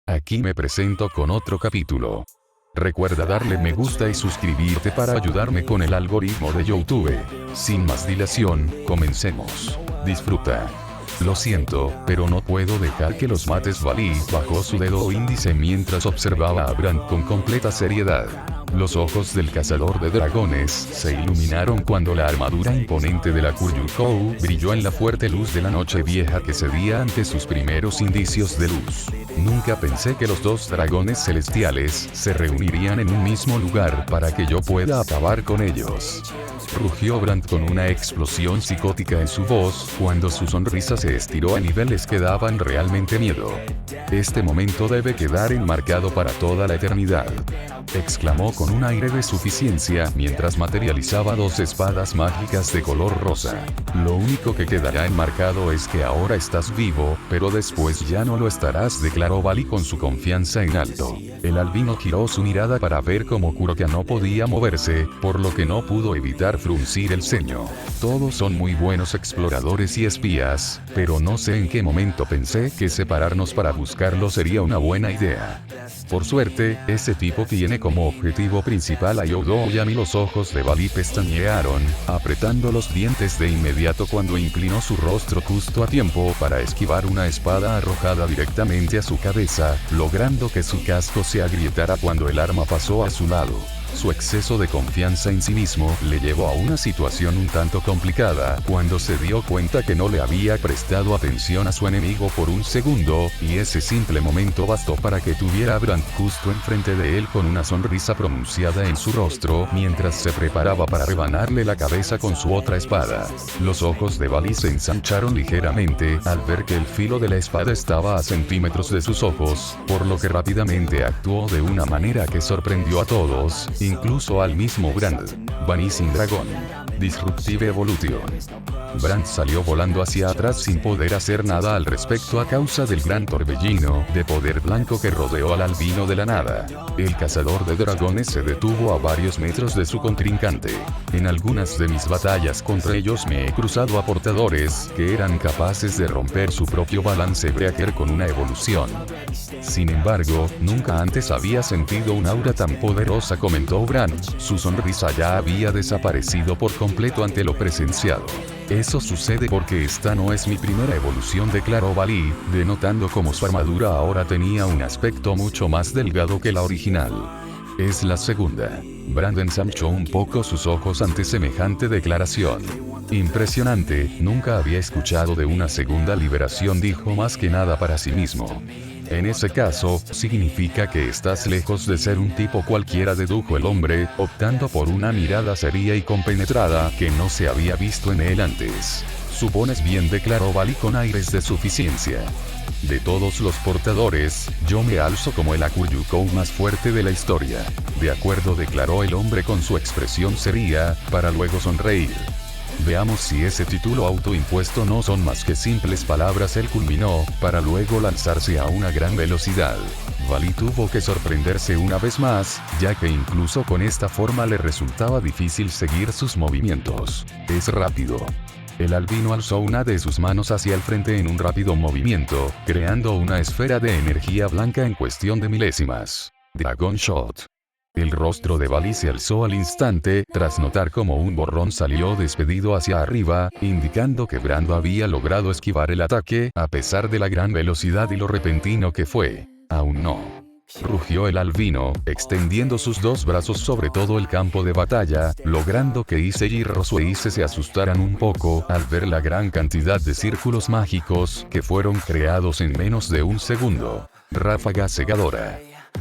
Aquí me presento con otro capítulo. Recuerda darle me gusta y suscribirte para ayudarme con el algoritmo de YouTube. Sin más dilación, comencemos. Disfruta. Lo siento, pero no puedo dejar que los mates. Valí bajó su dedo índice mientras observaba a Brand con completa seriedad. Los ojos del cazador de dragones se iluminaron cuando la armadura imponente de la Kuryukou brilló en la fuerte luz de la noche vieja que cedía ante sus primeros indicios de luz. Nunca pensé que los dos dragones celestiales se reunirían en un mismo lugar para que yo pueda acabar con ellos. Rugió Brand con una explosión psicótica en su voz, cuando su sonrisa se estiró a niveles que daban realmente miedo. Este momento debe quedar enmarcado para toda la eternidad, exclamó con un aire de suficiencia mientras materializaba dos espadas mágicas de color rosa. Lo único que quedará enmarcado es que ahora estás vivo, pero después ya no lo estarás, declaró Valí con su confianza en alto. El albino giró su mirada para ver cómo Kuroka no podía moverse, por lo que no pudo evitar fruncir el ceño. Todos son muy buenos exploradores y espías, pero no sé en qué momento pensé que separarnos para buscarlo sería una buena idea. Por suerte, ese tipo tiene como objetivo principal a Yodoyami. Los ojos de Valí pestañearon, apretando los dientes de inmediato cuando inclinó su rostro justo a tiempo para esquivar una espada arrojada directamente a su cabeza, logrando que su casco se agrietara cuando el arma pasó a su lado. Su exceso de confianza en sí mismo le llevó a una situación un tanto complicada cuando se dio cuenta que no le había prestado atención a su enemigo por un segundo, y ese simple momento bastó para que tuviera a Brand justo enfrente de él con una sonrisa pronunciada en su rostro mientras se preparaba para rebanarle la cabeza con su otra espada. Los ojos de Valí se ensancharon ligeramente al ver que el filo de la espada estaba a centímetros de sus ojos, por lo que rápidamente actuó de una manera que sorprendió a todos, incluso al mismo Brand. Vanishing Dragon. Disruptive Evolution. Brand salió volando hacia atrás sin poder hacer nada al respecto a causa del gran torbellino de poder blanco que rodeó al albino de la nada. El cazador de dragones se detuvo a varios metros de su contrincante. En algunas de mis batallas contra ellos me he cruzado a portadores que eran capaces de romper su propio balance breaker con una evolución. Sin embargo, nunca antes había sentido un aura tan poderosa, comentó Brand. Su sonrisa ya había desaparecido por completo ante lo presenciado. Eso sucede porque esta no es mi primera evolución, declaró Valí, denotando cómo su armadura ahora tenía un aspecto mucho más delgado que la original. Es la segunda. Brand ensanchó un poco sus ojos ante semejante declaración. Impresionante, nunca había escuchado de una segunda liberación, dijo más que nada para sí mismo. En ese caso, significa que estás lejos de ser un tipo cualquiera, dedujo el hombre, optando por una mirada seria y compenetrada que no se había visto en él antes. Supones bien, declaró Valí con aires de suficiencia. De todos los portadores, yo me alzo como el Kuryukou más fuerte de la historia. De acuerdo, declaró el hombre con su expresión seria, para luego sonreír. Veamos si ese título autoimpuesto no son más que simples palabras, él culminó, para luego lanzarse a una gran velocidad. Valí tuvo que sorprenderse una vez más, ya que incluso con esta forma le resultaba difícil seguir sus movimientos. Es rápido. El albino alzó una de sus manos hacia el frente en un rápido movimiento, creando una esfera de energía blanca en cuestión de milésimas. Dragon Shot. El rostro de Valí se alzó al instante, tras notar cómo un borrón salió despedido hacia arriba, indicando que Brand había logrado esquivar el ataque, a pesar de la gran velocidad y lo repentino que fue. Aún no. Rugió el albino, extendiendo sus dos brazos sobre todo el campo de batalla, logrando que Issei y Rosueise se asustaran un poco al ver la gran cantidad de círculos mágicos que fueron creados en menos de un segundo. Ráfaga cegadora.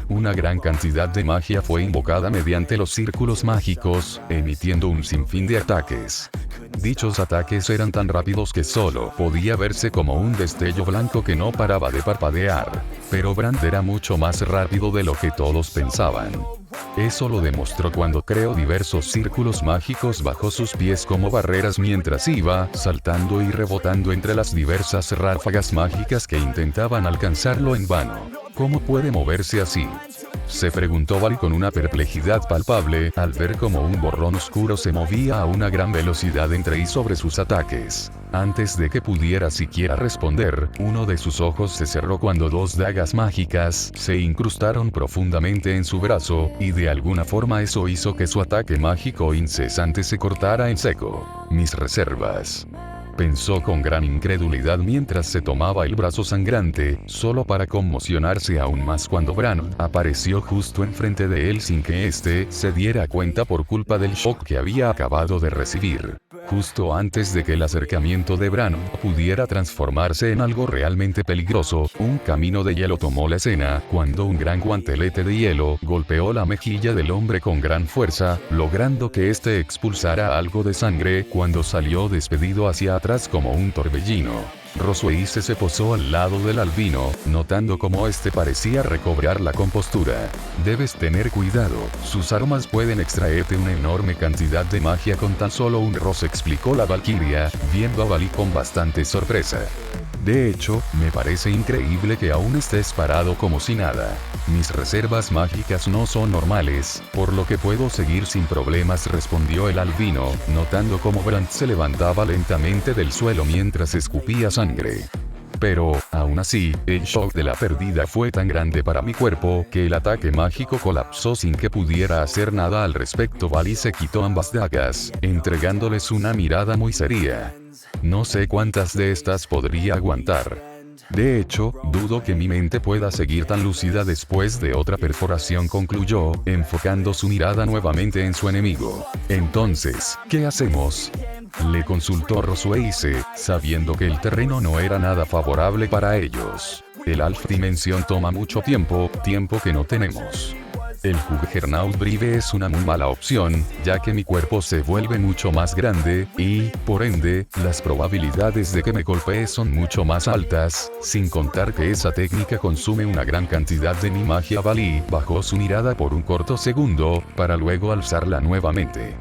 Una gran cantidad de magia fue invocada mediante los círculos mágicos, emitiendo un sinfín de ataques. Dichos ataques eran tan rápidos que solo podía verse como un destello blanco que no paraba de parpadear. Pero Brand era mucho más rápido de lo que todos pensaban. Eso lo demostró cuando creó diversos círculos mágicos bajo sus pies como barreras mientras iba saltando y rebotando entre las diversas ráfagas mágicas que intentaban alcanzarlo en vano. ¿Cómo puede moverse así?, se preguntó Valí con una perplejidad palpable al ver cómo un borrón oscuro se movía a una gran velocidad entre y sobre sus ataques. Antes de que pudiera siquiera responder, uno de sus ojos se cerró cuando dos dagas mágicas se incrustaron profundamente en su brazo, y de alguna forma eso hizo que su ataque mágico incesante se cortara en seco. Mis reservas. Pensó con gran incredulidad mientras se tomaba el brazo sangrante, solo para conmocionarse aún más cuando Bran apareció justo enfrente de él sin que éste se diera cuenta por culpa del shock que había acabado de recibir. Justo antes de que el acercamiento de Bran pudiera transformarse en algo realmente peligroso, un camino de hielo tomó la escena, cuando un gran guantelete de hielo golpeó la mejilla del hombre con gran fuerza, logrando que éste expulsara algo de sangre cuando salió despedido hacia atrás como un torbellino. Rosweise se posó al lado del albino, notando cómo este parecía recobrar la compostura. Debes tener cuidado, sus armas pueden extraerte una enorme cantidad de magia con tan solo un roce, explicó la valquiria, viendo a Valí con bastante sorpresa. De hecho, me parece increíble que aún estés parado como si nada. Mis reservas mágicas no son normales, por lo que puedo seguir sin problemas, respondió el albino, notando cómo Bran se levantaba lentamente del suelo mientras escupía sangre. Pero, aún así, el shock de la pérdida fue tan grande para mi cuerpo, que el ataque mágico colapsó sin que pudiera hacer nada al respecto. Valí se quitó ambas dagas, entregándoles una mirada muy seria. No sé cuántas de estas podría aguantar. De hecho, dudo que mi mente pueda seguir tan lúcida después de otra perforación, concluyó, enfocando su mirada nuevamente en su enemigo. Entonces, ¿qué hacemos?, le consultó Rosweise, sabiendo que el terreno no era nada favorable para ellos. El Alf Dimensión toma mucho tiempo que no tenemos. El Juggernaut Bribe es una muy mala opción, ya que mi cuerpo se vuelve mucho más grande, y, por ende, las probabilidades de que me golpee son mucho más altas, sin contar que esa técnica consume una gran cantidad de mi magia. Valí bajó su mirada por un corto segundo, para luego alzarla nuevamente.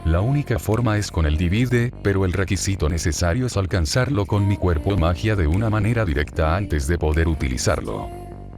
La única forma es con el divide, pero el requisito necesario es alcanzarlo con mi cuerpo magia de una manera directa antes de poder utilizarlo.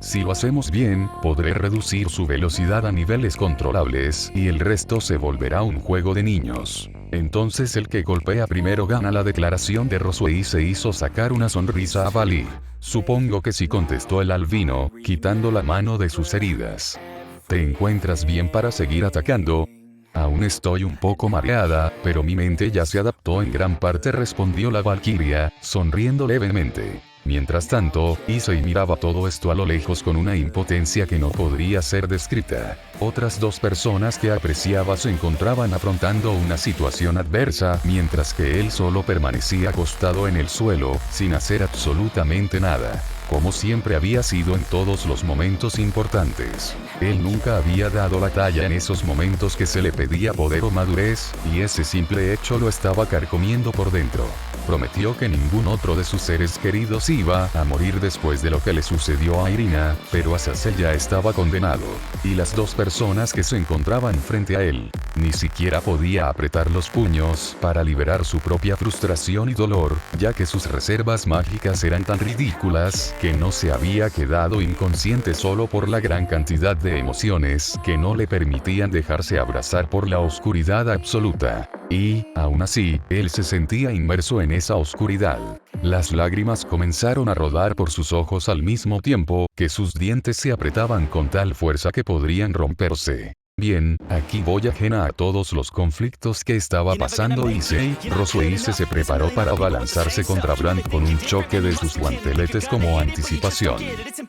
Si lo hacemos bien, podré reducir su velocidad a niveles controlables, y el resto se volverá un juego de niños. Entonces el que golpea primero gana. La declaración de Rosweise hizo sacar una sonrisa a Valí. Supongo que sí, contestó el albino, quitando la mano de sus heridas. ¿Te encuentras bien para seguir atacando? Aún estoy un poco mareada, pero mi mente ya se adaptó en gran parte, respondió la valquiria, sonriendo levemente. Mientras tanto, Issei miraba todo esto a lo lejos con una impotencia que no podría ser descrita. Otras dos personas que apreciaba se encontraban afrontando una situación adversa, mientras que él solo permanecía acostado en el suelo, sin hacer absolutamente nada. Como siempre había sido en todos los momentos importantes. Él nunca había dado la talla en esos momentos que se le pedía poder o madurez, y ese simple hecho lo estaba carcomiendo por dentro. Prometió que ningún otro de sus seres queridos iba a morir después de lo que le sucedió a Irina, pero Azazel ya estaba condenado. Y las dos personas que se encontraban frente a él, ni siquiera podía apretar los puños para liberar su propia frustración y dolor, ya que sus reservas mágicas eran tan ridículas, que no se había quedado inconsciente solo por la gran cantidad de emociones que no le permitían dejarse abrazar por la oscuridad absoluta. Y, aún así, él se sentía inmerso en esa oscuridad. Las lágrimas comenzaron a rodar por sus ojos al mismo tiempo que sus dientes se apretaban con tal fuerza que podrían romperse. Bien, aquí voy ajena a todos los conflictos que estaba pasando Issei. Rosweise se preparó para abalanzarse contra Bran con un choque de sus guanteletes como anticipación.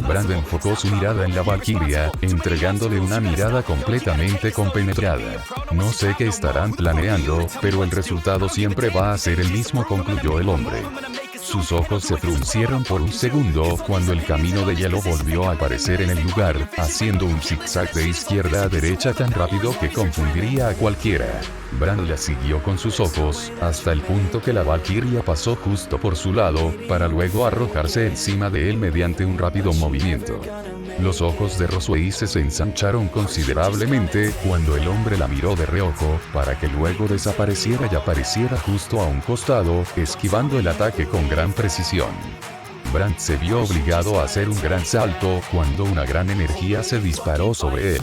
Bran enfocó su mirada en la valquiria, entregándole una mirada completamente compenetrada. No sé qué estarán planeando, pero el resultado siempre va a ser el mismo, concluyó el hombre. Sus ojos se fruncieron por un segundo cuando el camino de hielo volvió a aparecer en el lugar, haciendo un zigzag de izquierda a derecha tan rápido que confundiría a cualquiera. Bran la siguió con sus ojos, hasta el punto que la valquiria pasó justo por su lado, para luego arrojarse encima de él mediante un rápido movimiento. Los ojos de Rosweise se ensancharon considerablemente cuando el hombre la miró de reojo, para que luego desapareciera y apareciera justo a un costado, esquivando el ataque con gran precisión. Bran se vio obligado a hacer un gran salto cuando una gran energía se disparó sobre él.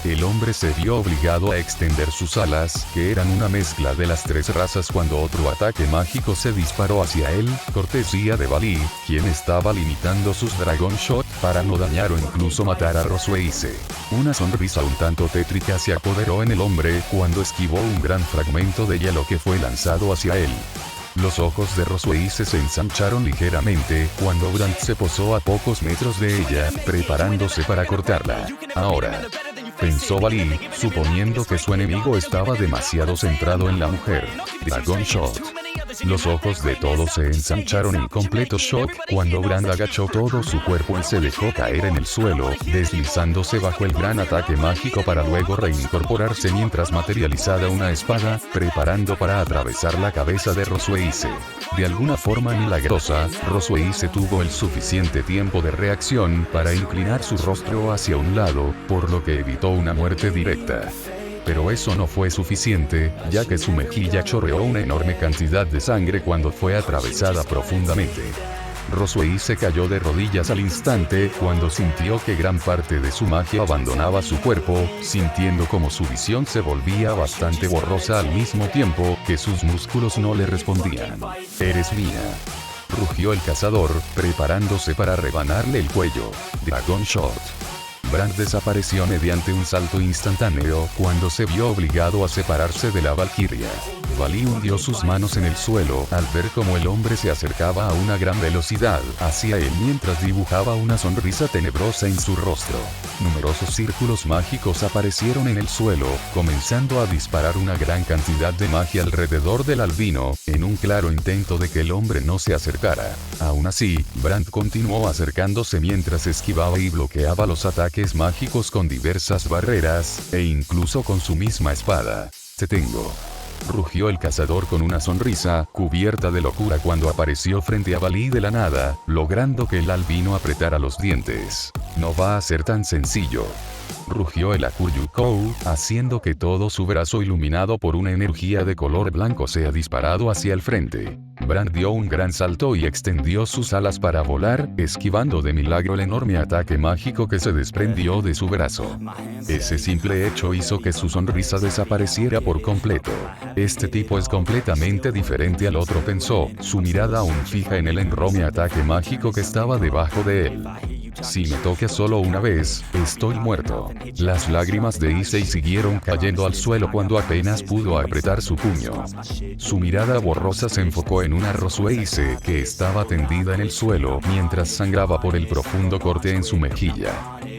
El hombre se vio obligado a extender sus alas, que eran una mezcla de las tres razas, cuando otro ataque mágico se disparó hacia él, cortesía de Bali, quien estaba limitando sus Dragon Shot para no dañar o incluso matar a Rosueise. Una sonrisa un tanto tétrica se apoderó en el hombre cuando esquivó un gran fragmento de hielo que fue lanzado hacia él. Los ojos de Rosueise se ensancharon ligeramente cuando Brandt se posó a pocos metros de ella, preparándose para cortarla. Ahora, pensó Bali, suponiendo que su enemigo estaba demasiado centrado en la mujer. Dragon Shot. Los ojos de todos se ensancharon en completo shock cuando Brandt agachó todo su cuerpo y se dejó caer en el suelo, deslizándose bajo el gran ataque mágico para luego reincorporarse mientras materializaba una espada, preparando para atravesar la cabeza de Rosueise. De alguna forma milagrosa, Rosueise tuvo el suficiente tiempo de reacción para inclinar su rostro hacia un lado, por lo que evitó una muerte directa. Pero eso no fue suficiente, ya que su mejilla chorreó una enorme cantidad de sangre cuando fue atravesada profundamente. Rosueise cayó de rodillas al instante cuando sintió que gran parte de su magia abandonaba su cuerpo, sintiendo como su visión se volvía bastante borrosa al mismo tiempo que sus músculos no le respondían. «Eres mía», rugió el cazador, preparándose para rebanarle el cuello. Dragon Shot. Brandt desapareció mediante un salto instantáneo cuando se vio obligado a separarse de la valquiria. Bali hundió sus manos en el suelo al ver cómo el hombre se acercaba a una gran velocidad hacia él mientras dibujaba una sonrisa tenebrosa en su rostro. Numerosos círculos mágicos aparecieron en el suelo, comenzando a disparar una gran cantidad de magia alrededor del albino, en un claro intento de que el hombre no se acercara. Aún así, Brandt continuó acercándose mientras esquivaba y bloqueaba los ataques mágicos con diversas barreras, e incluso con su misma espada. «Te tengo», rugió el cazador con una sonrisa cubierta de locura cuando apareció frente a Bali de la nada, logrando que el albino apretara los dientes. «No va a ser tan sencillo», rugió el Akuryu-kou, haciendo que todo su brazo iluminado por una energía de color blanco sea disparado hacia el frente. Brandt dio un gran salto y extendió sus alas para volar, esquivando de milagro el enorme ataque mágico que se desprendió de su brazo. Ese simple hecho hizo que su sonrisa desapareciera por completo. «Este tipo es completamente diferente al otro», pensó, su mirada aún fija en el enorme ataque mágico que estaba debajo de él. «Si me toca solo una vez, estoy muerto». Las lágrimas de Issei siguieron cayendo al suelo cuando apenas pudo apretar su puño. Su mirada borrosa se enfocó en una Rosueise que estaba tendida en el suelo mientras sangraba por el profundo corte en su mejilla.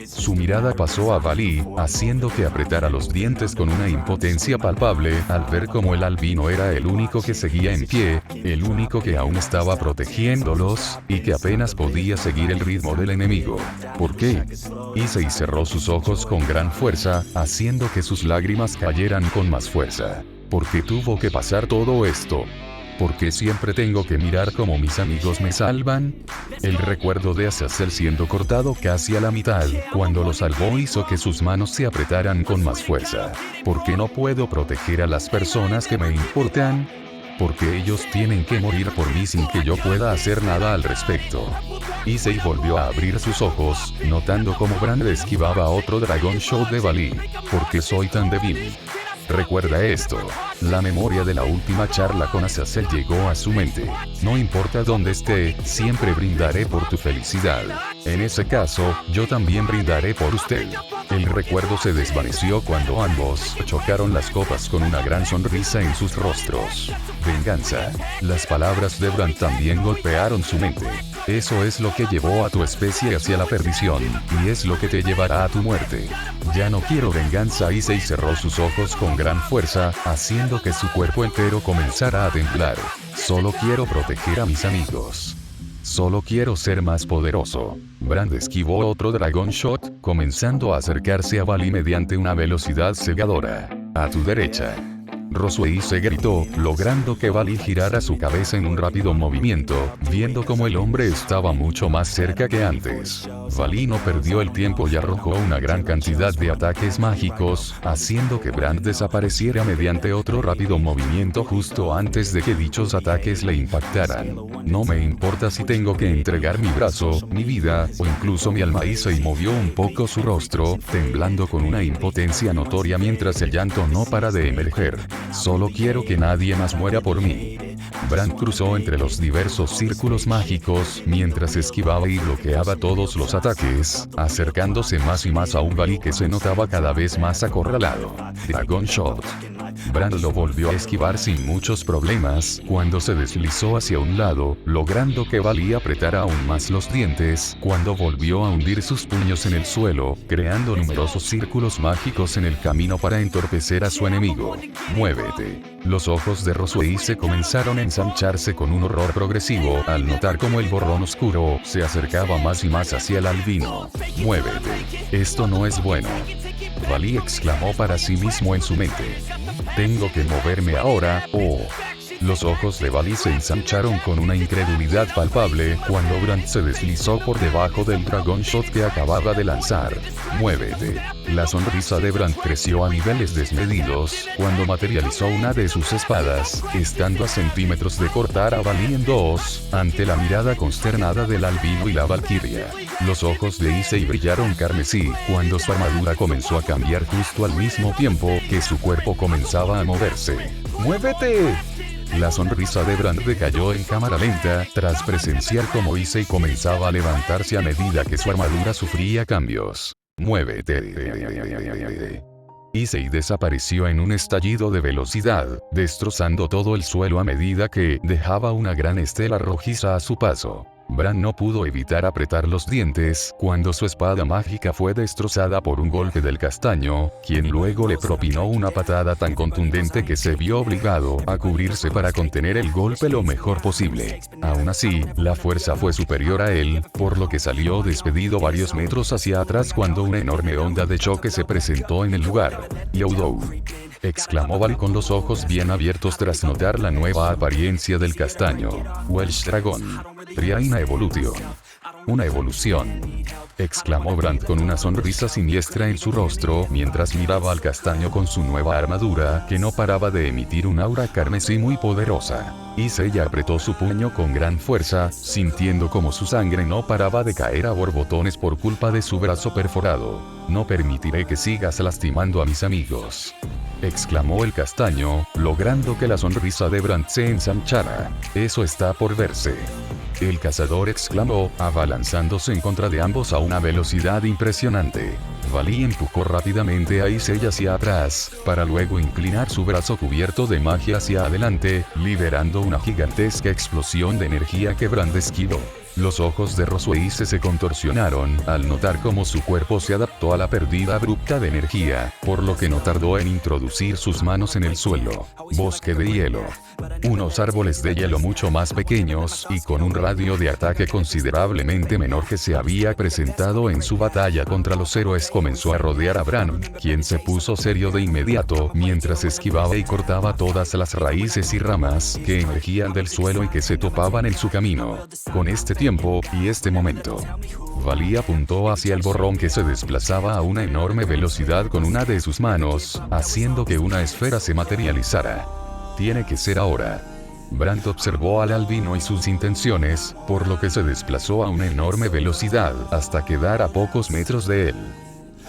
Su mirada pasó a Bali, haciendo que apretara los dientes con una impotencia palpable al ver cómo el albino era el único que seguía en pie, el único que aún estaba protegiéndolos, y que apenas podía seguir el ritmo del enemigo. ¿Por qué? Issei cerró sus ojos con gran fuerza, haciendo que sus lágrimas cayeran con más fuerza. ¿Por qué tuvo que pasar todo esto? ¿Por qué siempre tengo que mirar cómo mis amigos me salvan? El recuerdo de Azazel siendo cortado casi a la mitad, cuando lo salvó, hizo que sus manos se apretaran con más fuerza. ¿Por qué no puedo proteger a las personas que me importan? ¿Por qué ellos tienen que morir por mí sin que yo pueda hacer nada al respecto? Issei volvió a abrir sus ojos, notando cómo Brandt esquivaba otro Dragon Shot de Bali. ¿Por qué soy tan débil? Recuerda esto. La memoria de la última charla con Azazel llegó a su mente. «No importa dónde esté, siempre brindaré por tu felicidad. En ese caso, yo también brindaré por usted». El recuerdo se desvaneció cuando ambos chocaron las copas con una gran sonrisa en sus rostros. «Venganza». Las palabras de Brandt también golpearon su mente. «Eso es lo que llevó a tu especie hacia la perdición, y es lo que te llevará a tu muerte. Ya no quiero venganza». Issei cerró sus ojos con gran fuerza, haciendo que su cuerpo entero comenzara a temblar. «Solo quiero proteger a mis amigos. Solo quiero ser más poderoso». Brandt esquivó otro Dragon Shot, comenzando a acercarse a Bali mediante una velocidad cegadora. «A tu derecha». Rosueise gritó, logrando que Bali girara su cabeza en un rápido movimiento, viendo como el hombre estaba mucho más cerca que antes. Valí no perdió el tiempo y arrojó una gran cantidad de ataques mágicos, haciendo que Brand desapareciera mediante otro rápido movimiento justo antes de que dichos ataques le impactaran. No me importa si tengo que entregar mi brazo, mi vida, o incluso mi alma. Issei movió un poco su rostro, temblando con una impotencia notoria mientras el llanto no para de emerger. Solo quiero que nadie más muera por mí. Brand cruzó entre los diversos círculos mágicos mientras esquivaba y bloqueaba todos los ataques, acercándose más y más a un Valí que se notaba cada vez más acorralado. Dragon Shot. Brand lo volvió a esquivar sin muchos problemas cuando se deslizó hacia un lado, logrando que Valí apretara aún más los dientes cuando volvió a hundir sus puños en el suelo, creando numerosos círculos mágicos en el camino para entorpecer a su enemigo. Muévete. Los ojos de Rosuei se comenzaron a ensancharse con un horror progresivo al notar cómo el borrón oscuro se acercaba más y más hacia el albino. Muévete. Esto no es bueno. Valí exclamó para sí mismo en su mente. Tengo que moverme ahora, oh. Los ojos de Valí se ensancharon con una incredulidad palpable cuando Brand se deslizó por debajo del Dragon Shot que acababa de lanzar. Muévete. La sonrisa de Brand creció a niveles desmedidos cuando materializó una de sus espadas, estando a centímetros de cortar a Valí en dos, ante la mirada consternada del albino y la valquiria. Los ojos de Issei brillaron carmesí cuando su armadura comenzó a cambiar justo al mismo tiempo que su cuerpo comenzaba a moverse. ¡Muévete! La sonrisa de Brand decayó en cámara lenta tras presenciar cómo Issei comenzaba a levantarse a medida que su armadura sufría cambios. Muévete. Issei desapareció en un estallido de velocidad, destrozando todo el suelo a medida que dejaba una gran estela rojiza a su paso. Brand no pudo evitar apretar los dientes cuando su espada mágica fue destrozada por un golpe del castaño, quien luego le propinó una patada tan contundente que se vio obligado a cubrirse para contener el golpe lo mejor posible. Aún así, la fuerza fue superior a él, por lo que salió despedido varios metros hacia atrás cuando una enorme onda de choque se presentó en el lugar. Youdou. Exclamó Valí con los ojos bien abiertos tras notar la nueva apariencia del castaño. Welsh Dragon. Triaina Evolution. Una evolución. Exclamó Brand con una sonrisa siniestra en su rostro mientras miraba al castaño con su nueva armadura que no paraba de emitir un aura carmesí muy poderosa. Issei apretó su puño con gran fuerza, sintiendo como su sangre no paraba de caer a borbotones por culpa de su brazo perforado. No permitiré que sigas lastimando a mis amigos. Exclamó el castaño, logrando que la sonrisa de Brand se ensanchara. Eso está por verse. El cazador exclamó, abalanzándose en contra de ambos a una velocidad impresionante. Valí empujó rápidamente a Issei hacia atrás, para luego inclinar su brazo cubierto de magia hacia adelante, liberando una gigantesca explosión de energía que Brand esquivó. Los ojos de Rosuei se contorsionaron al notar cómo su cuerpo se adaptó a la pérdida abrupta de energía, por lo que no tardó en introducir sus manos en el suelo. Bosque de hielo. Unos árboles de hielo mucho más pequeños y con un radio de ataque considerablemente menor que se había presentado en su batalla contra los héroes comenzó a rodear a Brand, quien se puso serio de inmediato mientras esquivaba y cortaba todas las raíces y ramas que emergían del suelo y que se topaban en su camino. Con este tiempo y este momento, Valí apuntó hacia el borrón que se desplazaba a una enorme velocidad con una de sus manos, haciendo que una esfera se materializara. Tiene que ser ahora. Brand observó al albino y sus intenciones, por lo que se desplazó a una enorme velocidad hasta quedar a pocos metros de él.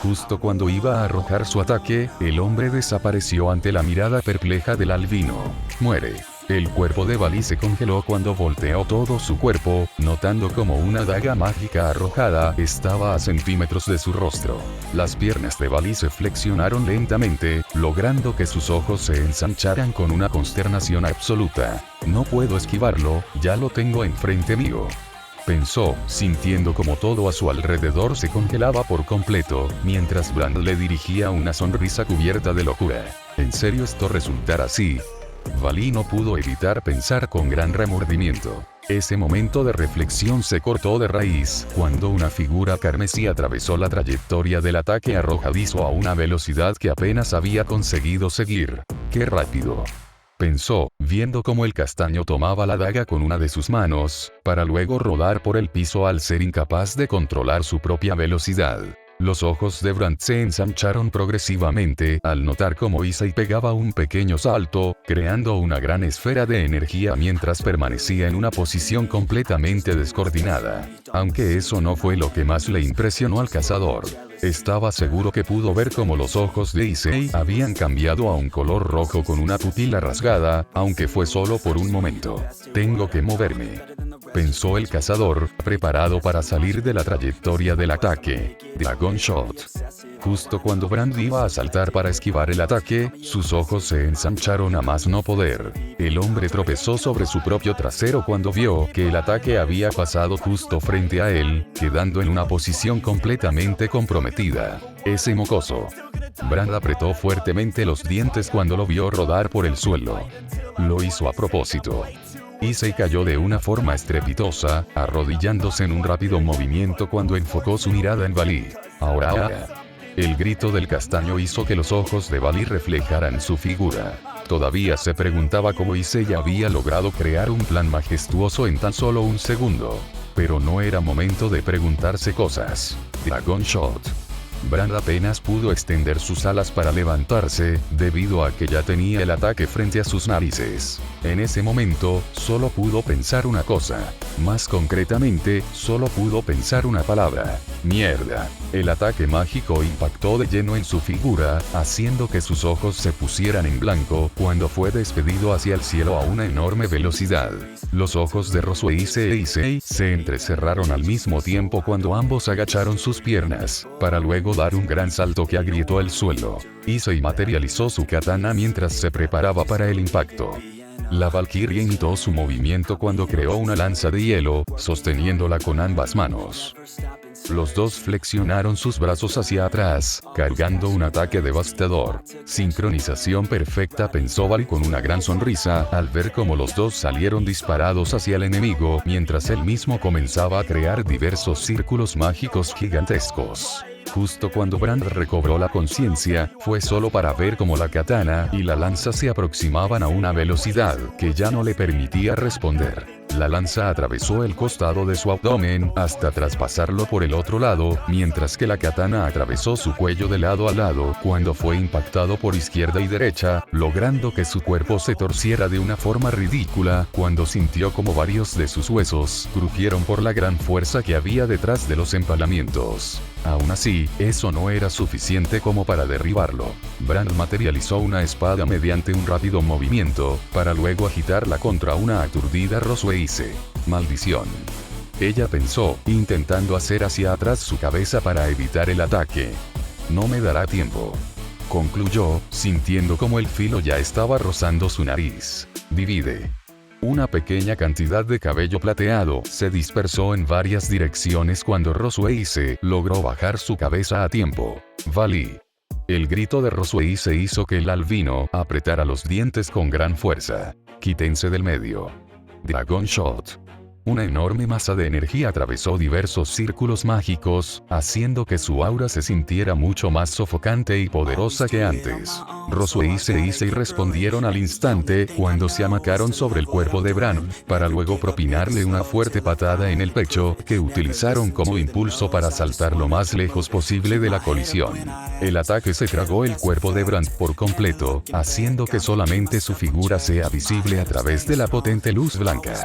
Justo cuando iba a arrojar su ataque, el hombre desapareció ante la mirada perpleja del albino. Muere. El cuerpo de Valí se congeló cuando volteó todo su cuerpo, notando como una daga mágica arrojada estaba a centímetros de su rostro. Las piernas de Valí se flexionaron lentamente, logrando que sus ojos se ensancharan con una consternación absoluta. No puedo esquivarlo, ya lo tengo enfrente mío. Pensó, sintiendo como todo a su alrededor se congelaba por completo, mientras Brand le dirigía una sonrisa cubierta de locura. ¿En serio esto resultará así? Valí no pudo evitar pensar con gran remordimiento. Ese momento de reflexión se cortó de raíz, cuando una figura carmesí atravesó la trayectoria del ataque arrojadizo a una velocidad que apenas había conseguido seguir. ¡Qué rápido! pensó, viendo cómo el castaño tomaba la daga con una de sus manos, para luego rodar por el piso al ser incapaz de controlar su propia velocidad. Los ojos de Brand se ensancharon progresivamente al notar cómo Issei pegaba un pequeño salto, creando una gran esfera de energía mientras permanecía en una posición completamente descoordinada. Aunque eso no fue lo que más le impresionó al cazador. Estaba seguro que pudo ver cómo los ojos de Issei habían cambiado a un color rojo con una pupila rasgada, aunque fue solo por un momento. Tengo que moverme, pensó el cazador, preparado para salir de la trayectoria del ataque. Dragon Shot. Justo cuando Brand iba a saltar para esquivar el ataque, sus ojos se ensancharon a más no poder. El hombre tropezó sobre su propio trasero cuando vio que el ataque había pasado justo frente a él, quedando en una posición completamente comprometida. Ese mocoso. Brand apretó fuertemente los dientes cuando lo vio rodar por el suelo. Lo hizo a propósito. Issei cayó de una forma estrepitosa, arrodillándose en un rápido movimiento cuando enfocó su mirada en Bali. Ahora. El grito del castaño hizo que los ojos de Bali reflejaran su figura. Todavía se preguntaba cómo Issei había logrado crear un plan majestuoso en tan solo un segundo. Pero no era momento de preguntarse cosas. Dragon Shot. Brand apenas pudo extender sus alas para levantarse, debido a que ya tenía el ataque frente a sus narices. En ese momento, solo pudo pensar una cosa. Más concretamente, solo pudo pensar una palabra. Mierda. El ataque mágico impactó de lleno en su figura, haciendo que sus ojos se pusieran en blanco, cuando fue despedido hacia el cielo a una enorme velocidad. Los ojos de Rosue e Issei se entrecerraron al mismo tiempo cuando ambos agacharon sus piernas, para luego dar un gran salto que agrietó el suelo. Issei materializó su katana mientras se preparaba para el impacto. La Valkyrie imitó su movimiento cuando creó una lanza de hielo, sosteniéndola con ambas manos. Los dos flexionaron sus brazos hacia atrás, cargando un ataque devastador. Sincronización perfecta, pensó Bali con una gran sonrisa, al ver cómo los dos salieron disparados hacia el enemigo, mientras él mismo comenzaba a crear diversos círculos mágicos gigantescos. Justo cuando Brand recobró la conciencia, fue solo para ver cómo la katana y la lanza se aproximaban a una velocidad que ya no le permitía responder. La lanza atravesó el costado de su abdomen hasta traspasarlo por el otro lado, mientras que la katana atravesó su cuello de lado a lado cuando fue impactado por izquierda y derecha, logrando que su cuerpo se torciera de una forma ridícula cuando sintió como varios de sus huesos crujieron por la gran fuerza que había detrás de los empalamientos. Aún así, eso no era suficiente como para derribarlo. Brand materializó una espada mediante un rápido movimiento, para luego agitarla contra una aturdida Rosue Issei. Maldición. Ella pensó, intentando hacer hacia atrás su cabeza para evitar el ataque. No me dará tiempo. Concluyó, sintiendo como el filo ya estaba rozando su nariz. Divide. Una pequeña cantidad de cabello plateado se dispersó en varias direcciones cuando Rosue Issei logró bajar su cabeza a tiempo. Bali. El grito de Rosue Issei hizo que el albino apretara los dientes con gran fuerza. Quítense del medio. Dragon Shot. Una enorme masa de energía atravesó diversos círculos mágicos, haciendo que su aura se sintiera mucho más sofocante y poderosa que antes. Rosue e Issei respondieron al instante cuando se amacaron sobre el cuerpo de Brand, para luego propinarle una fuerte patada en el pecho, que utilizaron como impulso para saltar lo más lejos posible de la colisión. El ataque se tragó el cuerpo de Brand por completo, haciendo que solamente su figura sea visible a través de la potente luz blanca.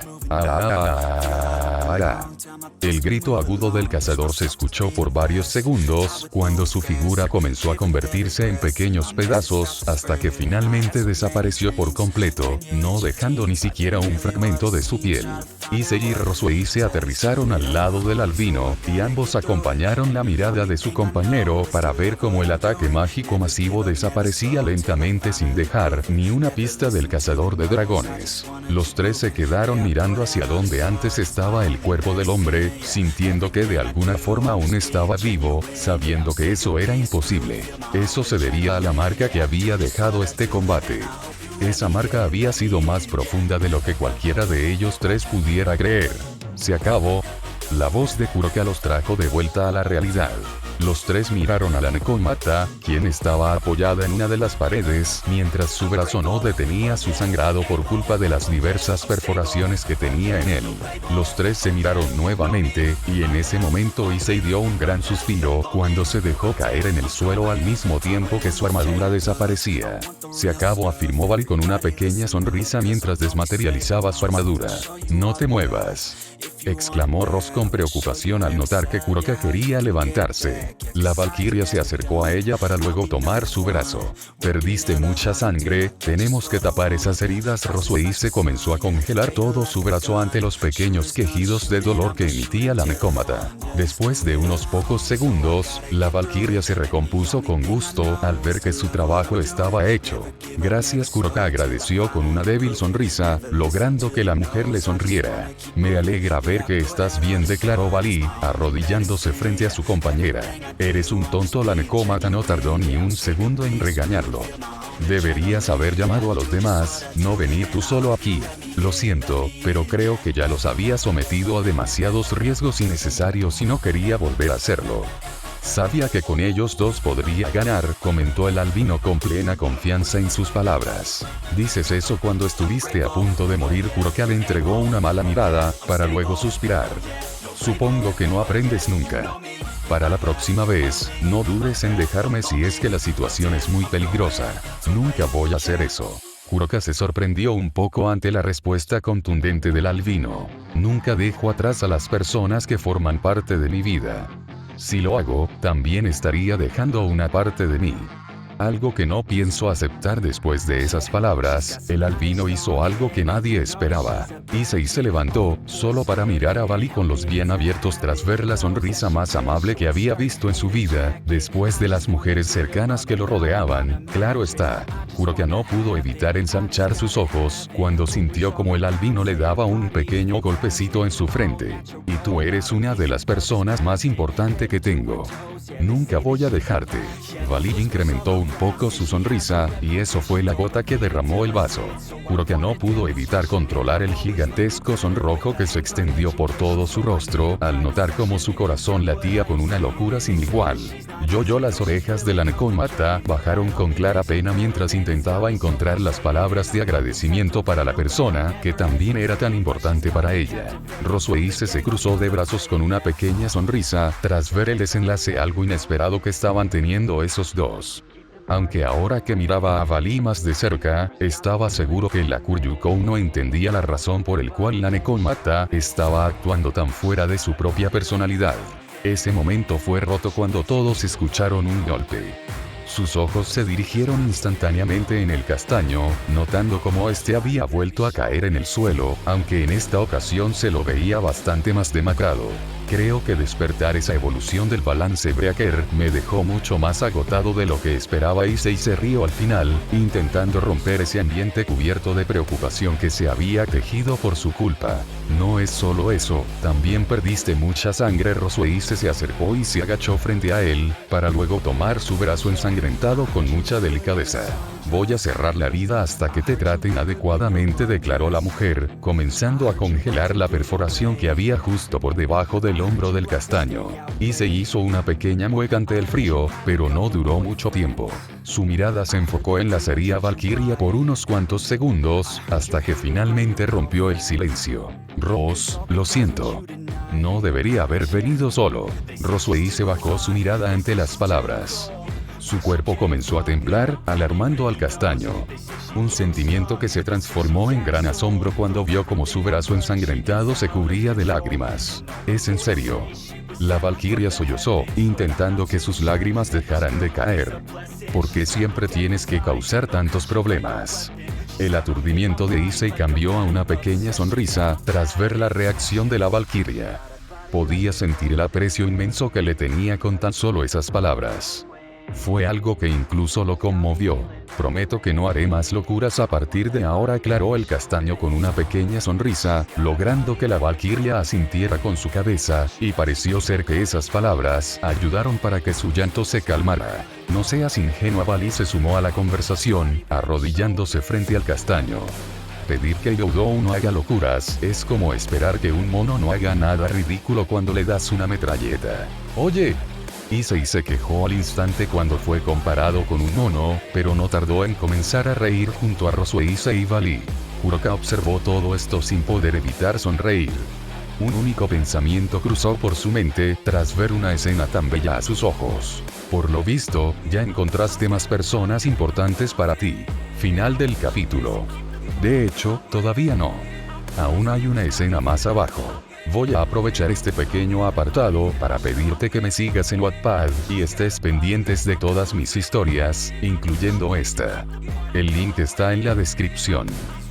El grito agudo del cazador se escuchó por varios segundos, cuando su figura comenzó a convertirse en pequeños pedazos, hasta que finalmente desapareció por completo, no dejando ni siquiera un fragmento de su piel. Issei y Rosue se aterrizaron al lado del albino, y ambos acompañaron la mirada de su compañero para ver cómo el ataque mágico masivo desaparecía lentamente sin dejar ni una pista del cazador de dragones. Los tres se quedaron mirando hacia donde antes estaba el cuerpo del hombre, sintiendo que de alguna forma aún estaba vivo, sabiendo que eso era imposible. Eso se debía a la marca que había dejado este combate. Esa marca había sido más profunda de lo que cualquiera de ellos tres pudiera creer. Se acabó. La voz de Kuroka los trajo de vuelta a la realidad. Los tres miraron a la Nekomata, quien estaba apoyada en una de las paredes, mientras su brazo no detenía su sangrado por culpa de las diversas perforaciones que tenía en él. Los tres se miraron nuevamente, y en ese momento Issei dio un gran suspiro cuando se dejó caer en el suelo al mismo tiempo que su armadura desaparecía. Se acabó, afirmó Bali con una pequeña sonrisa mientras desmaterializaba su armadura. No te muevas, exclamó Ross con preocupación al notar que Kuroka quería levantarse. La valquiria se acercó a ella para luego tomar su brazo. Perdiste mucha sangre, tenemos que tapar esas heridas. Rosuei se comenzó a congelar todo su brazo ante los pequeños quejidos de dolor que emitía la Nekomata. Después de unos pocos segundos, la valquiria se recompuso con gusto al ver que su trabajo estaba hecho. Gracias, Kuroka agradeció con una débil sonrisa, logrando que la mujer le sonriera. Me alegra ver que estás bien, declaró Bali, arrodillándose frente a su compañera. Eres un tonto. La Nekomata no tardó ni un segundo en regañarlo. Deberías haber llamado a los demás, no venir tú solo aquí. Lo siento, pero creo que ya los había sometido a demasiados riesgos innecesarios y no quería volver a hacerlo. Sabía que con ellos dos podría ganar, comentó el albino con plena confianza en sus palabras. Dices eso cuando estuviste a punto de morir. Kuroka le entregó una mala mirada, para luego suspirar. Supongo que no aprendes nunca. Para la próxima vez, no dudes en dejarme si es que la situación es muy peligrosa. Nunca voy a hacer eso. Kuroka se sorprendió un poco ante la respuesta contundente del albino. Nunca dejo atrás a las personas que forman parte de mi vida. Si lo hago, también estaría dejando una parte de mí. Algo que no pienso aceptar. Después de esas palabras, el albino hizo algo que nadie esperaba. Issei se levantó, solo para mirar a Bali con los bien abiertos tras ver la sonrisa más amable que había visto en su vida, después de las mujeres cercanas que lo rodeaban, claro está. Kuroka no pudo evitar ensanchar sus ojos cuando sintió como el albino le daba un pequeño golpecito en su frente. Y tú eres una de las personas más importantes que tengo. Nunca voy a dejarte. Bali incrementó un poco su sonrisa, y eso fue la gota que derramó el vaso. Kuroka no pudo evitar controlar el gigantesco sonrojo que se extendió por todo su rostro al notar cómo su corazón latía con una locura sin igual. Las orejas de la Nekomata bajaron con clara pena mientras intentaba encontrar las palabras de agradecimiento para la persona que también era tan importante para ella. Rosuei se cruzó de brazos con una pequeña sonrisa tras ver el desenlace algo inesperado que estaban teniendo esos dos. Aunque ahora que miraba a Bali más de cerca, estaba seguro que la Kuryuko no entendía la razón por el cual la Nekomata estaba actuando tan fuera de su propia personalidad. Ese momento fue roto cuando todos escucharon un golpe. Sus ojos se dirigieron instantáneamente en el castaño, notando cómo este había vuelto a caer en el suelo, aunque en esta ocasión se lo veía bastante más demacrado. Creo que despertar esa evolución del balance breaker me dejó mucho más agotado de lo que esperaba. Issei se rió al final, intentando romper ese ambiente cubierto de preocupación que se había tejido por su culpa. No es solo eso, también perdiste mucha sangre. Rosuei se acercó y se agachó frente a él, para luego tomar su brazo ensangrentado con mucha delicadeza. Voy a cerrar la herida hasta que te traten adecuadamente, declaró la mujer, comenzando a congelar la perforación que había justo por debajo del hombro del castaño. Y se hizo una pequeña mueca ante el frío, pero no duró mucho tiempo. Su mirada se enfocó en la seria valquiria por unos cuantos segundos, hasta que finalmente rompió el silencio. Ross, lo siento. No debería haber venido solo. Rosuei se bajó su mirada ante las palabras. Su cuerpo comenzó a temblar, alarmando al castaño. Un sentimiento que se transformó en gran asombro cuando vio como su brazo ensangrentado se cubría de lágrimas. ¿Es en serio? La valquiria sollozó, intentando que sus lágrimas dejaran de caer. ¿Por qué siempre tienes que causar tantos problemas? El aturdimiento de Issei cambió a una pequeña sonrisa tras ver la reacción de la valquiria. Podía sentir el aprecio inmenso que le tenía con tan solo esas palabras. Fue algo que incluso lo conmovió. Prometo que no haré más locuras a partir de ahora, aclaró el castaño con una pequeña sonrisa, logrando que la valquiria asintiera con su cabeza, y pareció ser que esas palabras ayudaron para que su llanto se calmara. No seas ingenua. Bali se sumó a la conversación, arrodillándose frente al castaño. Pedir que Youdou no haga locuras es como esperar que un mono no haga nada ridículo cuando le das una metralleta. Oye, Issei se quejó al instante cuando fue comparado con un mono, pero no tardó en comenzar a reír junto a Rosue, Issei y Bali. Kuroka observó todo esto sin poder evitar sonreír. Un único pensamiento cruzó por su mente tras ver una escena tan bella a sus ojos. Por lo visto, ya encontraste más personas importantes para ti. Final del capítulo. De hecho, todavía no. Aún hay una escena más abajo. Voy a aprovechar este pequeño apartado para pedirte que me sigas en Wattpad y estés pendientes de todas mis historias, incluyendo esta. El link está en la descripción.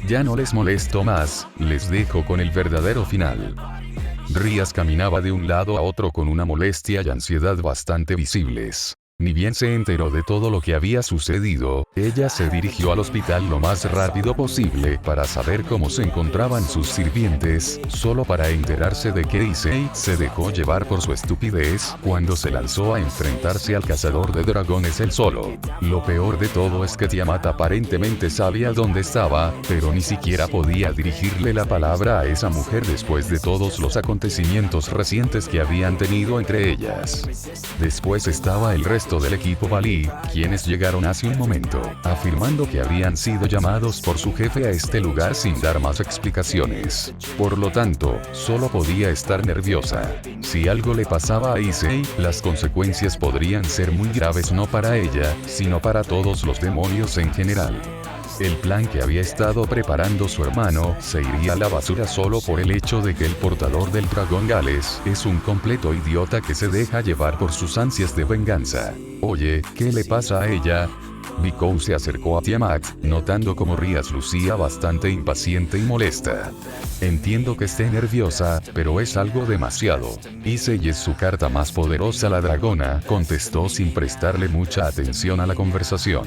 Ya no les molesto más, les dejo con el verdadero final. Rias caminaba de un lado a otro con una molestia y ansiedad bastante visibles. Ni bien se enteró de todo lo que había sucedido, ella se dirigió al hospital lo más rápido posible para saber cómo se encontraban sus sirvientes, solo para enterarse de que Issei se dejó llevar por su estupidez cuando se lanzó a enfrentarse al cazador de dragones él solo. Lo peor de todo es que Tiamat aparentemente sabía dónde estaba, pero ni siquiera podía dirigirle la palabra a esa mujer después de todos los acontecimientos recientes que habían tenido entre ellas. Después estaba el resto del equipo Bali, quienes llegaron hace un momento, afirmando que habían sido llamados por su jefe a este lugar sin dar más explicaciones. Por lo tanto, solo podía estar nerviosa. Si algo le pasaba a Issei, las consecuencias podrían ser muy graves no para ella, sino para todos los demonios en general. El plan que había estado preparando su hermano se iría a la basura solo por el hecho de que el portador del dragón Gales es un completo idiota que se deja llevar por sus ansias de venganza. Oye, ¿qué le pasa a ella? Vikou se acercó a Tiamat, notando como Rias lucía bastante impaciente y molesta. Entiendo que esté nerviosa, pero es algo demasiado. Issei es su carta más poderosa, la dragona, contestó sin prestarle mucha atención a la conversación.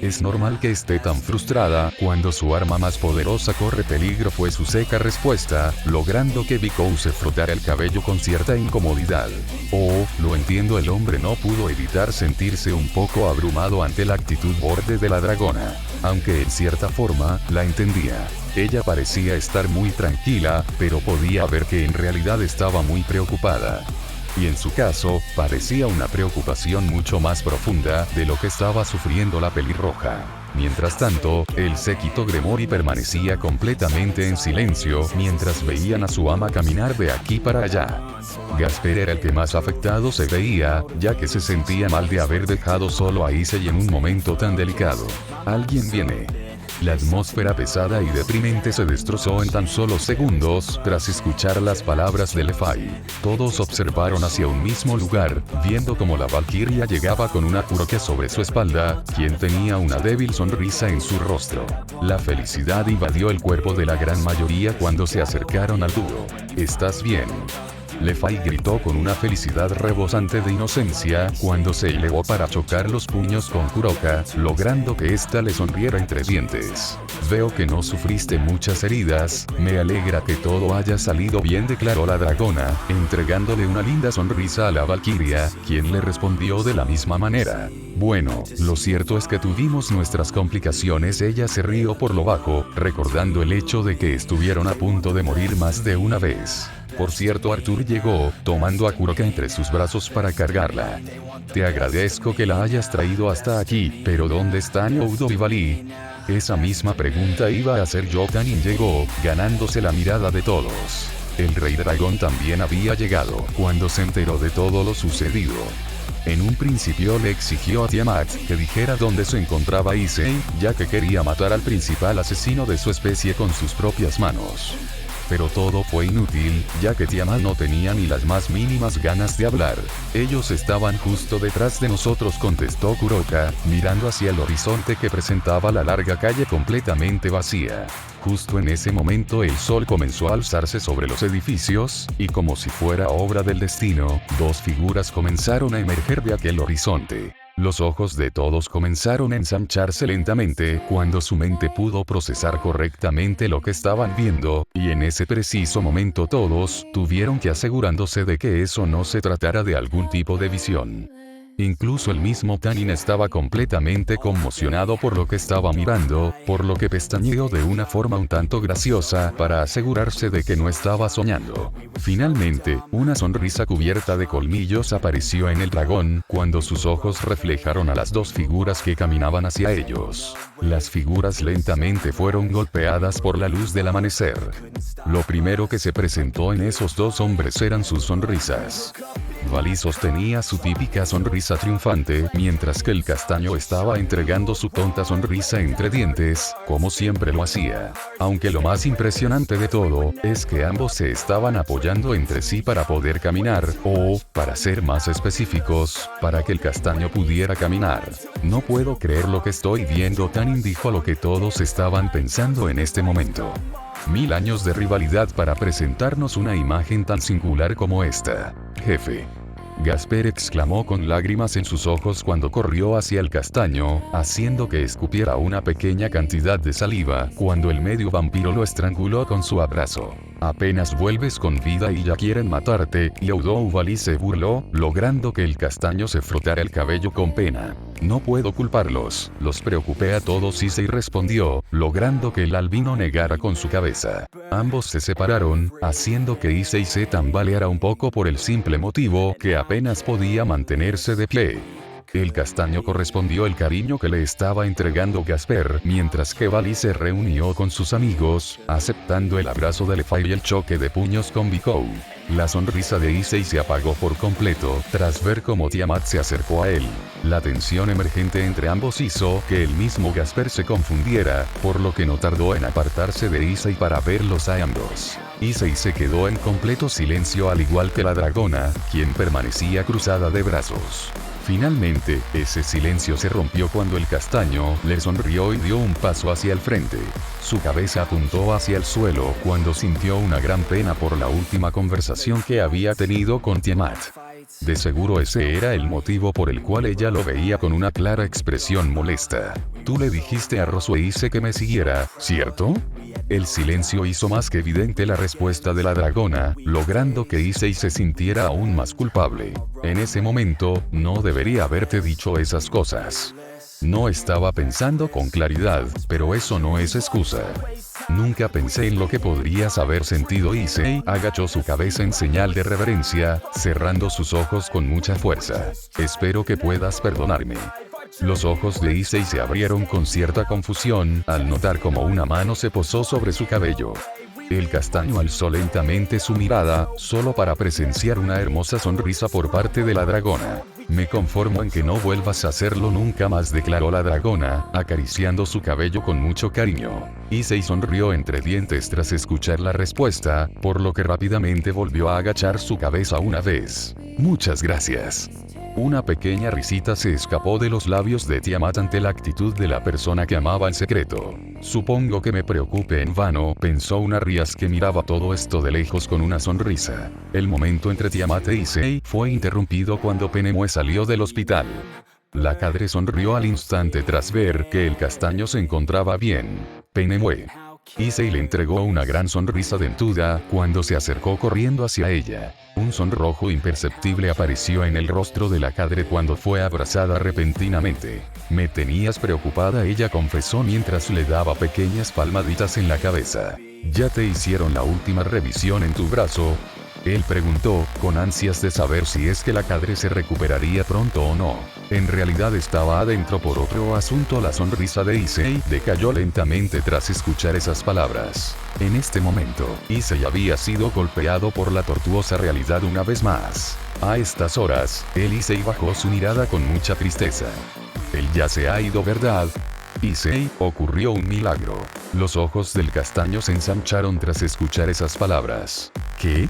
Es normal que esté tan frustrada, cuando su arma más poderosa corre peligro, fue su seca respuesta, logrando que Vikou se frotara el cabello con cierta incomodidad. Oh, lo entiendo, el hombre no pudo evitar sentirse un poco abrumado ante la actitud borde de la dragona, aunque en cierta forma, la entendía. Ella parecía estar muy tranquila, pero podía ver que en realidad estaba muy preocupada. Y en su caso, parecía una preocupación mucho más profunda de lo que estaba sufriendo la pelirroja. Mientras tanto, el séquito Gremori permanecía completamente en silencio mientras veían a su ama caminar de aquí para allá. Gasper era el que más afectado se veía, ya que se sentía mal de haber dejado solo a Issei en un momento tan delicado. Alguien viene. La atmósfera pesada y deprimente se destrozó en tan solo segundos tras escuchar las palabras de Lefai. Todos observaron hacia un mismo lugar, viendo como la Valquiria llegaba con una Kuroka sobre su espalda, quien tenía una débil sonrisa en su rostro. La felicidad invadió el cuerpo de la gran mayoría cuando se acercaron al dúo. ¿Estás bien? Lefai gritó con una felicidad rebosante de inocencia cuando se elevó para chocar los puños con Kuroka, logrando que ésta le sonriera entre dientes. Veo que no sufriste muchas heridas, me alegra que todo haya salido bien, declaró la dragona, entregándole una linda sonrisa a la Valquiria, quien le respondió de la misma manera. Bueno, lo cierto es que tuvimos nuestras complicaciones. Ella se rió por lo bajo, recordando el hecho de que estuvieron a punto de morir más de una vez. Por cierto, Arthur llegó, tomando a Kuroka entre sus brazos para cargarla. Te agradezco que la hayas traído hasta aquí, pero ¿dónde están Youdo y Bali? Esa misma pregunta iba a hacer yo. Tanin llegó, ganándose la mirada de todos. El rey dragón también había llegado, cuando se enteró de todo lo sucedido. En un principio le exigió a Tiamat que dijera dónde se encontraba Issei, ya que quería matar al principal asesino de su especie con sus propias manos. Pero todo fue inútil, ya que Tiamat no tenía ni las más mínimas ganas de hablar. Ellos estaban justo detrás de nosotros, contestó Kuroka, mirando hacia el horizonte que presentaba la larga calle completamente vacía. Justo en ese momento el sol comenzó a alzarse sobre los edificios, y como si fuera obra del destino, dos figuras comenzaron a emerger de aquel horizonte. Los ojos de todos comenzaron a ensancharse lentamente cuando su mente pudo procesar correctamente lo que estaban viendo, y en ese preciso momento todos tuvieron que asegurándose de que eso no se tratara de algún tipo de visión. Incluso el mismo Tanin estaba completamente conmocionado por lo que estaba mirando, por lo que pestañeó de una forma un tanto graciosa para asegurarse de que no estaba soñando. Finalmente, una sonrisa cubierta de colmillos apareció en el dragón, cuando sus ojos reflejaron a las dos figuras que caminaban hacia ellos. Las figuras lentamente fueron golpeadas por la luz del amanecer. Lo primero que se presentó en esos dos hombres eran sus sonrisas. Vali sostenía su típica sonrisa triunfante, mientras que el castaño estaba entregando su tonta sonrisa entre dientes, como siempre lo hacía. Aunque lo más impresionante de todo, es que ambos se estaban apoyando entre sí para poder caminar, o, para ser más específicos, para que el castaño pudiera caminar. No puedo creer lo que estoy viendo, Tanin dijo lo que todos estaban pensando en este momento. 1000 años de rivalidad para presentarnos una imagen tan singular como esta. Jefe. Gasper exclamó con lágrimas en sus ojos cuando corrió hacia el castaño, haciendo que escupiera una pequeña cantidad de saliva, cuando el medio vampiro lo estranguló con su abrazo. Apenas vuelves con vida y ya quieren matarte, Youdou Vali se burló, logrando que el castaño se frotara el cabello con pena. No puedo culparlos, los preocupé a todos, Issei respondió, logrando que el albino negara con su cabeza. Ambos se separaron, haciendo que Issei se tambaleara un poco por el simple motivo que apenas podía mantenerse de pie. El castaño correspondió el cariño que le estaba entregando Gasper, mientras que Vali se reunió con sus amigos, aceptando el abrazo de Levi y el choque de puños con Bikou. La sonrisa de Issei se apagó por completo, tras ver cómo Tiamat se acercó a él. La tensión emergente entre ambos hizo que el mismo Gasper se confundiera, por lo que no tardó en apartarse de Issei para verlos a ambos. Issei se quedó en completo silencio, al igual que la dragona, quien permanecía cruzada de brazos. Finalmente, ese silencio se rompió cuando el castaño le sonrió y dio un paso hacia el frente. Su cabeza apuntó hacia el suelo cuando sintió una gran pena por la última conversación que había tenido con Tiamat. De seguro ese era el motivo por el cual ella lo veía con una clara expresión molesta. Tú le dijiste a Rosueise que me siguiera, ¿cierto? El silencio hizo más que evidente la respuesta de la dragona, logrando que Issei se sintiera aún más culpable. En ese momento, no debería haberte dicho esas cosas. No estaba pensando con claridad, pero eso no es excusa. Nunca pensé en lo que podrías haber sentido. Issei agachó su cabeza en señal de reverencia, cerrando sus ojos con mucha fuerza. Espero que puedas perdonarme. Los ojos de Issei se abrieron con cierta confusión, al notar cómo una mano se posó sobre su cabello. El castaño alzó lentamente su mirada, solo para presenciar una hermosa sonrisa por parte de la dragona. Me conformo en que no vuelvas a hacerlo nunca más, declaró la dragona, acariciando su cabello con mucho cariño. Issei sonrió entre dientes tras escuchar la respuesta, por lo que rápidamente volvió a agachar su cabeza una vez. Muchas gracias. Una pequeña risita se escapó de los labios de Tiamat ante la actitud de la persona que amaba en secreto. Supongo que me preocupe en vano, pensó una Rías que miraba todo esto de lejos con una sonrisa. El momento entre Tiamat e Issei fue interrumpido cuando Penemue salió del hospital. La cadre sonrió al instante tras ver que el castaño se encontraba bien. Penemue. Issei le entregó una gran sonrisa dentuda cuando se acercó corriendo hacia ella. Un sonrojo imperceptible apareció en el rostro de la cadre cuando fue abrazada repentinamente. Me tenías preocupada, ella confesó mientras le daba pequeñas palmaditas en la cabeza. ¿Ya te hicieron la última revisión en tu brazo? Él preguntó, con ansias de saber si es que la cadre se recuperaría pronto o no. En realidad estaba adentro por otro asunto. La sonrisa de Issei decayó lentamente tras escuchar esas palabras. En este momento, Issei había sido golpeado por la tortuosa realidad una vez más. A estas horas, Issei bajó su mirada con mucha tristeza. Él ya se ha ido, ¿verdad? Issei, ocurrió un milagro. Los ojos del castaño se ensancharon tras escuchar esas palabras. ¿Qué?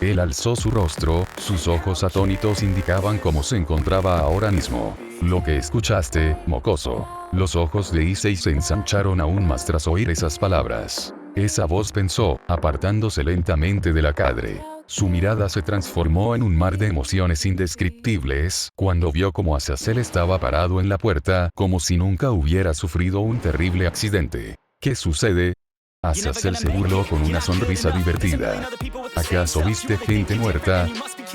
Él alzó su rostro, sus ojos atónitos indicaban cómo se encontraba ahora mismo. Lo que escuchaste, mocoso. Los ojos de Issei se ensancharon aún más tras oír esas palabras. Esa voz, pensó, apartándose lentamente de la cadre. Su mirada se transformó en un mar de emociones indescriptibles, cuando vio cómo Azazel estaba parado en la puerta, como si nunca hubiera sufrido un terrible accidente. ¿Qué sucede? Azazel se burló con una sonrisa divertida. ¿Acaso viste gente muerta?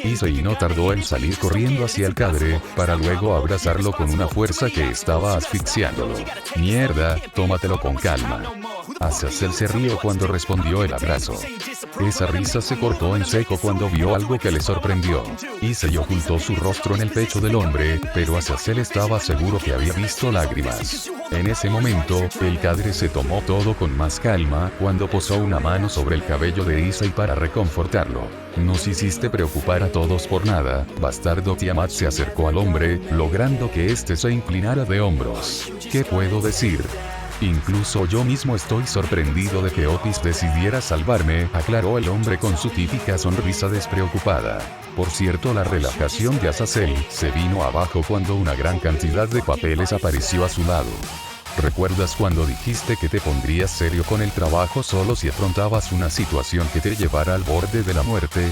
Issei no tardó en salir corriendo hacia el cadre, para luego abrazarlo con una fuerza que estaba asfixiándolo. Mierda, tómatelo con calma. Azazel se rió cuando respondió el abrazo. Esa risa se cortó en seco cuando vio algo que le sorprendió. Issei ocultó su rostro en el pecho del hombre, pero Azazel estaba seguro que había visto lágrimas. En ese momento, el cadre se tomó todo con más calma cuando posó una mano sobre el cabello de Issei para reconfortarlo. Nos hiciste preocupar a todos por nada. Bastardo. Tiamat se acercó al hombre, logrando que éste se inclinara de hombros. ¿Qué puedo decir? Incluso yo mismo estoy sorprendido de que Otis decidiera salvarme, aclaró el hombre con su típica sonrisa despreocupada. Por cierto, la relajación de Azazel se vino abajo cuando una gran cantidad de papeles apareció a su lado. ¿Recuerdas cuando dijiste que te pondrías serio con el trabajo solo si afrontabas una situación que te llevara al borde de la muerte?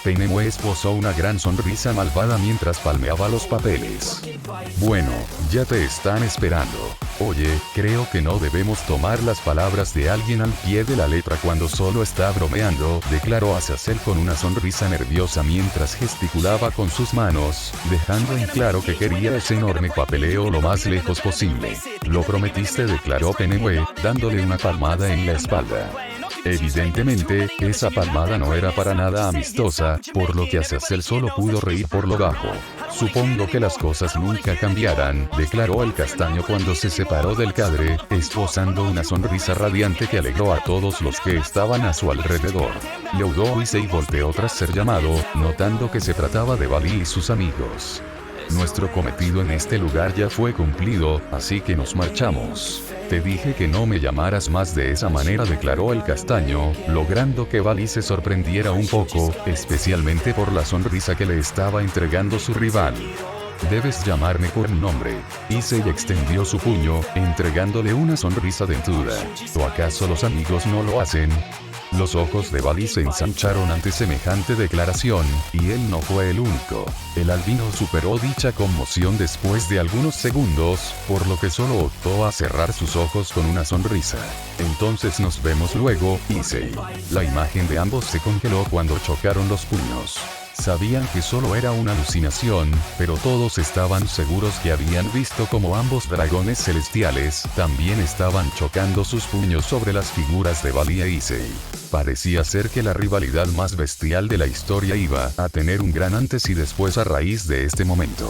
Paimon esbozó una gran sonrisa malvada mientras palmeaba los papeles. Bueno, ya te están esperando. Oye, creo que no debemos tomar las palabras de alguien al pie de la letra cuando solo está bromeando, declaró Azazel con una sonrisa nerviosa mientras gesticulaba con sus manos, dejando en claro que quería ese enorme papeleo lo más lejos posible. Lo prometiste, declaró Paimon, dándole una palmada en la espalda. Evidentemente, esa palmada no era para nada amistosa, por lo que Azazel solo pudo reír por lo bajo. Supongo que las cosas nunca cambiarán, declaró el castaño cuando se separó del cadre, esbozando una sonrisa radiante que alegró a todos los que estaban a su alrededor. Leudó Issei volteó tras ser llamado, notando que se trataba de Bali y sus amigos. Nuestro cometido en este lugar ya fue cumplido, así que nos marchamos. Te dije que no me llamaras más de esa manera, declaró el castaño, logrando que Bali se sorprendiera un poco, especialmente por la sonrisa que le estaba entregando su rival. Debes llamarme por mi nombre. Issei extendió su puño, entregándole una sonrisa dentuda. ¿O acaso los amigos no lo hacen? Los ojos de Bali se ensancharon ante semejante declaración, y él no fue el único. El albino superó dicha conmoción después de algunos segundos, por lo que solo optó a cerrar sus ojos con una sonrisa. Entonces nos vemos luego, Issei. La imagen de ambos se congeló cuando chocaron los puños. Sabían que solo era una alucinación, pero todos estaban seguros que habían visto como ambos dragones celestiales también estaban chocando sus puños sobre las figuras de Bali e Issei. Parecía ser que la rivalidad más bestial de la historia iba a tener un gran antes y después a raíz de este momento.